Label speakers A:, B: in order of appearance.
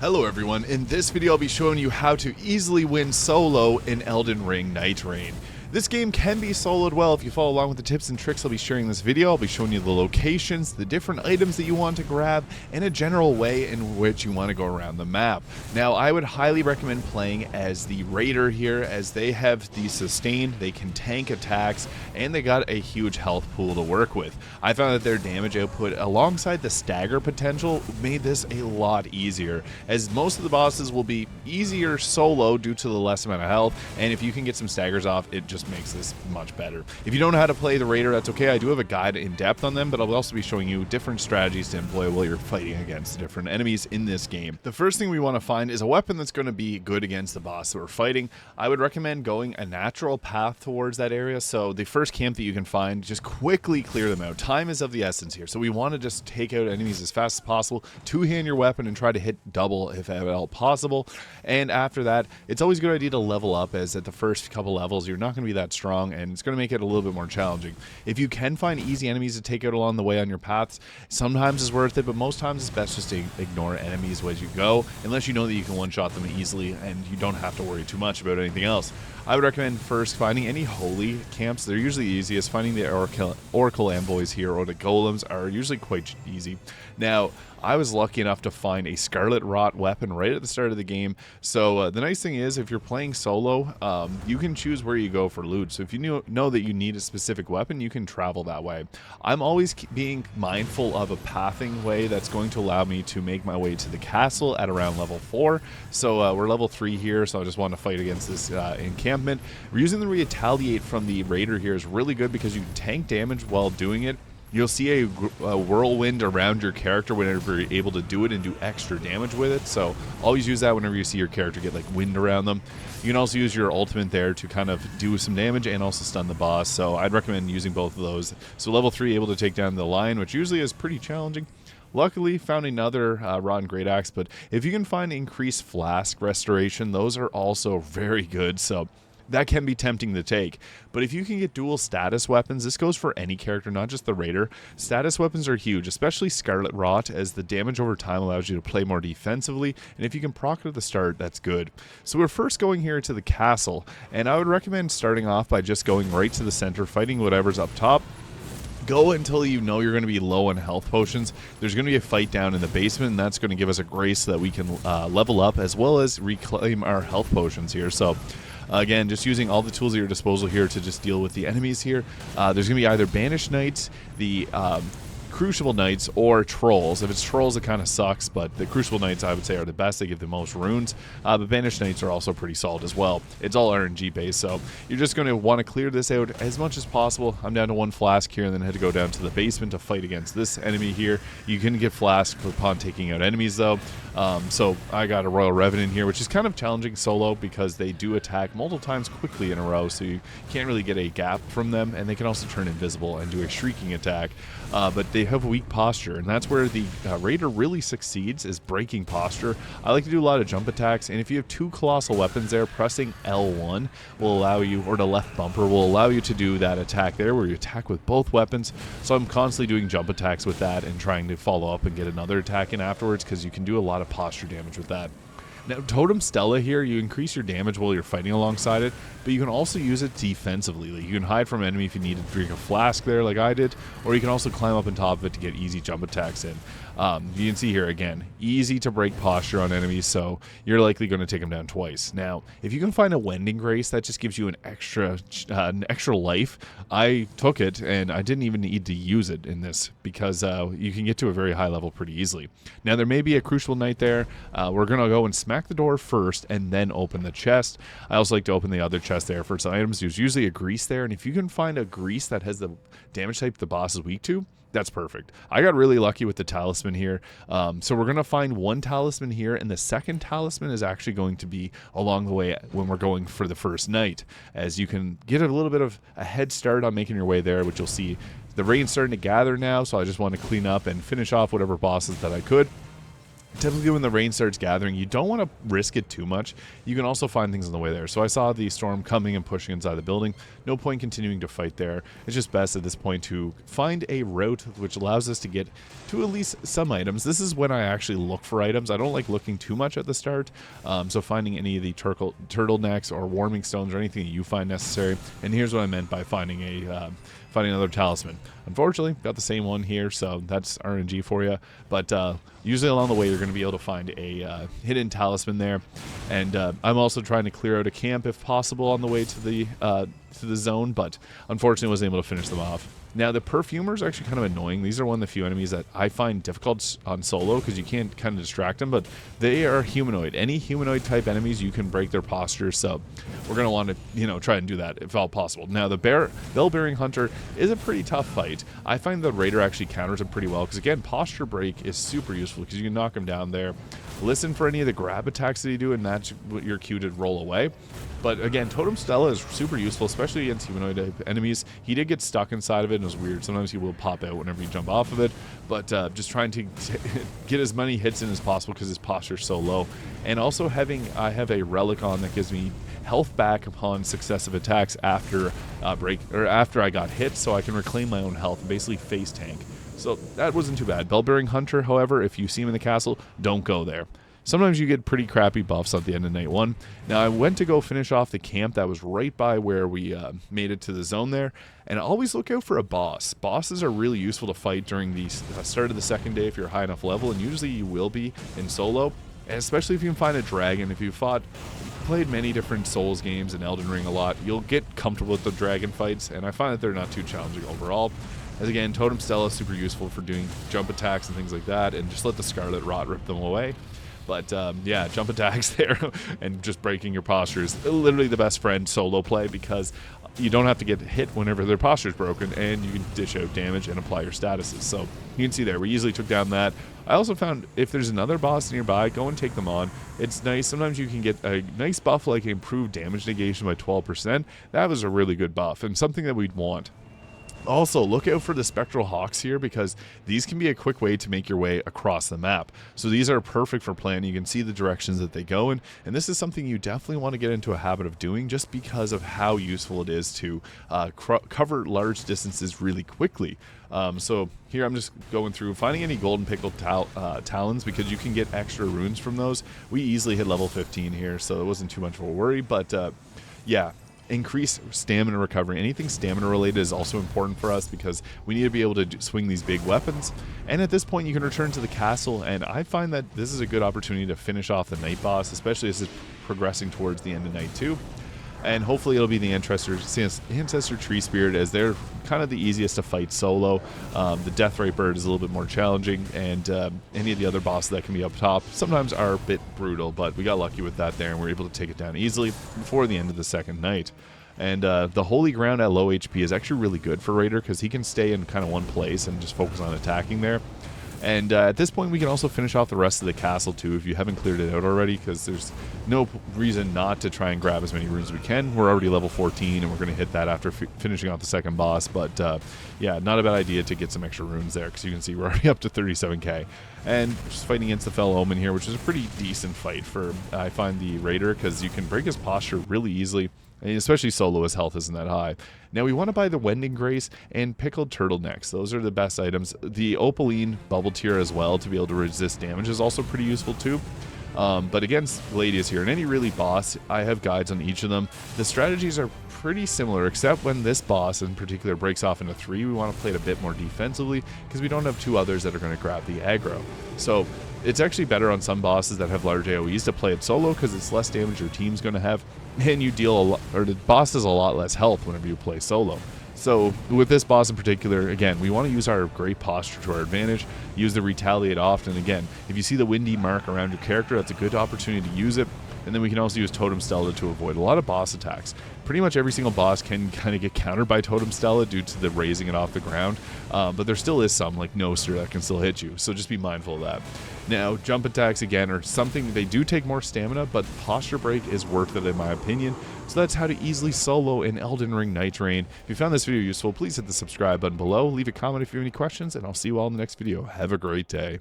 A: Hello everyone, in this video I'll be showing you how to easily win solo in Elden Ring Nightreign. This game can be soloed well if you follow along with the tips and tricks I'll be sharing in this video. I'll be showing you the locations, the different items that you want to grab, and a general way in which you want to go around the map. Now I would highly recommend playing as the Raider here, as they have the sustain, they can tank attacks, and they got a huge health pool to work with. I found that their damage output alongside the stagger potential made this a lot easier, as most of the bosses will be easier solo due to the less amount of health, and if you can get some staggers off, it just makes this much better. If you don't know how to play the Raider, that's okay. I do have a guide in depth on them, but I'll also be showing you different strategies to employ while you're fighting against different enemies in this game. The first thing we want to find is a weapon that's going to be good against the boss that we're fighting. I would recommend going a natural path towards that area, so the first camp that you can find, just quickly clear them out. Time is of the essence here, so we want to just take out enemies as fast as possible, two-hand your weapon and try to hit double if at all possible. And after that, it's always a good idea to level up, as at the first couple levels you're not going to be that strong, and it's going to make it a little bit more challenging. If you can find easy enemies to take out along the way on your paths, sometimes it's worth it, but most times it's best just to ignore enemies as you go, unless you know that you can one-shot them easily and you don't have to worry too much about anything else. I would recommend first finding any holy camps. They're usually the easiest. Finding the oracle envoys here or the golems are usually quite easy. Now, I was lucky enough to find a scarlet rot weapon right at the start of the game. So the nice thing is, if you're playing solo, you can choose where you go for loot. So if you know that you need a specific weapon, you can travel that way. I'm always being mindful of a pathing way that's going to allow me to make my way to the castle at around level 4. So we're level 3 here, so I just want to fight against this encampment. Using the retaliate from the Raider here is really good because you tank damage while doing it. You'll see a whirlwind around your character whenever you're able to do it and do extra damage with it. So always use that whenever you see your character get like wind around them. You can also use your ultimate there to kind of do some damage and also stun the boss. So I'd recommend using both of those. So level 3 able to take down the lion, which usually is pretty challenging. Luckily, found another rotten great axe, but if you can find increased flask restoration, those are also very good. So that can be tempting to take, but if you can get dual status weapons, this goes for any character, not just the Raider. Status weapons are huge, especially Scarlet Rot, as the damage over time allows you to play more defensively, and if you can proc it at the start, that's good. So we're first going here to the castle, and I would recommend starting off by just going right to the center, fighting whatever's up top. Go until you know you're going to be low on health potions. There's going to be a fight down in the basement, and that's going to give us a grace so that we can level up as well as reclaim our health potions here. So again, just using all the tools at your disposal here to just deal with the enemies here. There's going to be either Banished Knights, the Crucible Knights, or Trolls. If it's Trolls, it kind of sucks, but the Crucible Knights, I would say, are the best. They give the most runes. But Banished Knights are also pretty solid as well. It's all RNG based, so you're just going to want to clear this out as much as possible. I'm down to 1 flask here, and then had to go down to the basement to fight against this enemy here. You can get flask upon taking out enemies, though. So I got a Royal Revenant here, which is kind of challenging solo because they do attack multiple times quickly in a row, so you can't really get a gap from them, and they can also turn invisible and do a shrieking attack. But they have weak posture, and that's where the Raider really succeeds, is breaking posture. I like to do a lot of jump attacks, and if you have 2 colossal weapons there, pressing L1 will allow you, or the left bumper will allow you to do that attack there where you attack with both weapons. So I'm constantly doing jump attacks with that and trying to follow up and get another attack in afterwards, because you can do a lot of posture damage with that. Now, Totem Stella here, you increase your damage while you're fighting alongside it, but you can also use it defensively. Like, you can hide from an enemy if you need to drink a flask there like I did, or you can also climb up on top of it to get easy jump attacks in. You can see here, again, easy to break posture on enemies, so you're likely going to take them down twice. Now, if you can find a Wending Grace, that just gives you an extra life. I took it, and I didn't even need to use it in this, because you can get to a very high level pretty easily. Now, there may be a Crucible Knight there. We're going to go and smack the door first, and then open the chest. I also like to open the other chest there for some items. There's usually a grease there, and if you can find a grease that has the damage type the boss is weak to, that's perfect. I got really lucky with the talisman here. So we're going to find 1 talisman here, and the second talisman is actually going to be along the way when we're going for the first night, as you can get a little bit of a head start on making your way there, which you'll see the rain's starting to gather now, so I just want to clean up and finish off whatever bosses that I could. Typically when the rain starts gathering, you don't want to risk it too much. You can also find things on the way there. So I saw the storm coming and pushing inside the building. No point continuing to fight there. It's just best at this point to find a route which allows us to get to at least some items. This is when I actually look for items. I don't like looking too much at the start. So finding any of the turtlenecks or warming stones or anything that you find necessary. And here's what I meant by finding another talisman. Unfortunately, got the same one here, so that's RNG for you. But usually along the way, you're going to be able to find a hidden talisman there. And I'm also trying to clear out a camp if possible on the way to the zone, but unfortunately wasn't able to finish them off. Now, the perfumers are actually kind of annoying. These are one of the few enemies that I find difficult on solo because you can't kind of distract them, but they are humanoid. Any humanoid type enemies, you can break their posture, so we're going to want to, try and do that if all possible. Now, the bell-bearing hunter is a pretty tough fight. I find the raider actually counters him pretty well because, again, posture break is super useful because you can knock him down there. Listen for any of the grab attacks that you do, and that's your cue to roll away. But again, Totem Stella is super useful, especially against humanoid type enemies. He did get stuck inside of it, and it was weird. Sometimes he will pop out whenever you jump off of it, but just trying to get as many hits in as possible because his posture is so low. And also I have a relic on that gives me health back upon successive attacks after after I got hit, so I can reclaim my own health and basically face tank. So that wasn't too bad. Bell-bearing hunter, however, if you see him in the castle, don't go there. Sometimes you get pretty crappy buffs at the end of night 1. Now, I went to go finish off the camp that was right by where we made it to the zone there, and always look out for a boss. Bosses are really useful to fight during the start of the second day if you're high enough level, and usually you will be in solo, and especially if you can find a dragon. If you've played many different Souls games and Elden Ring a lot, you'll get comfortable with the dragon fights, and I find that they're not too challenging overall. As again, Totem Stella is super useful for doing jump attacks and things like that, and just let the Scarlet Rot rip them away. But yeah, jump attacks there and just breaking your posture is literally the best friend solo play because you don't have to get hit whenever their posture is broken, and you can dish out damage and apply your statuses. So you can see there, we easily took down that. I also found if there's another boss nearby, go and take them on. It's nice. Sometimes you can get a nice buff like improved damage negation by 12%. That was a really good buff and something that we'd want. Also, look out for the Spectral Hawks here because these can be a quick way to make your way across the map. So these are perfect for planning. You can see the directions that they go in, and this is something you definitely want to get into a habit of doing just because of how useful it is to cover large distances really quickly. So here I'm just going through finding any golden pickled talons because you can get extra runes from those. We easily hit level 15 here, so it wasn't too much of a worry, but yeah. Increase stamina recovery. Anything stamina related is also important for us because we need to be able to swing these big weapons. And at this point you can return to the castle, and I find that this is a good opportunity to finish off the night boss, especially as it's progressing towards the end of night 2. And hopefully it'll be the Ancestor Tree Spirit, as they're kind of the easiest to fight solo. The Deathrite Bird is a little bit more challenging, and any of the other bosses that can be up top sometimes are a bit brutal, but we got lucky with that there, and we're able to take it down easily before the end of the second night. And the Holy Ground at low HP is actually really good for Raider because he can stay in kind of one place and just focus on attacking there. And at this point, we can also finish off the rest of the castle, too, if you haven't cleared it out already, because there's no reason not to try and grab as many runes as we can. We're already level 14, and we're going to hit that after finishing off the second boss. But, yeah, not a bad idea to get some extra runes there, because you can see we're already up to 37k. And just fighting against the Fell Omen here, which is a pretty decent fight for, I find, the Raider, because you can break his posture really easily. And especially solo, his health isn't that high. Now we want to buy the Wending Grace and pickled turtlenecks. Those are the best items. The opaline bubbletear as well to be able to resist damage is also pretty useful too. But against Gladius here, and any really boss, I have guides on each of them. The strategies are pretty similar, except when this boss in particular breaks off into 3, we want to play it a bit more defensively because we don't have 2 others that are going to grab the aggro. So it's actually better on some bosses that have large AoEs to play it solo because it's less damage your team's going to have, and you deal a lot, or the boss has a lot less health whenever you play solo. So with this boss in particular, again, we want to use our great posture to our advantage, use the retaliate often. Again, if you see the windy mark around your character, that's a good opportunity to use it. And then we can also use Totem Stella to avoid a lot of boss attacks. Pretty much every single boss can kind of get countered by Totem Stella due to the raising it off the ground. But there still is some, like Noster, that can still hit you. So just be mindful of that. Now, jump attacks, again, are something, they do take more stamina, but posture break is worth it in my opinion. So that's how to easily solo in Elden Ring Nightreign. If you found this video useful, please hit the subscribe button below. Leave a comment if you have any questions, and I'll see you all in the next video. Have a great day.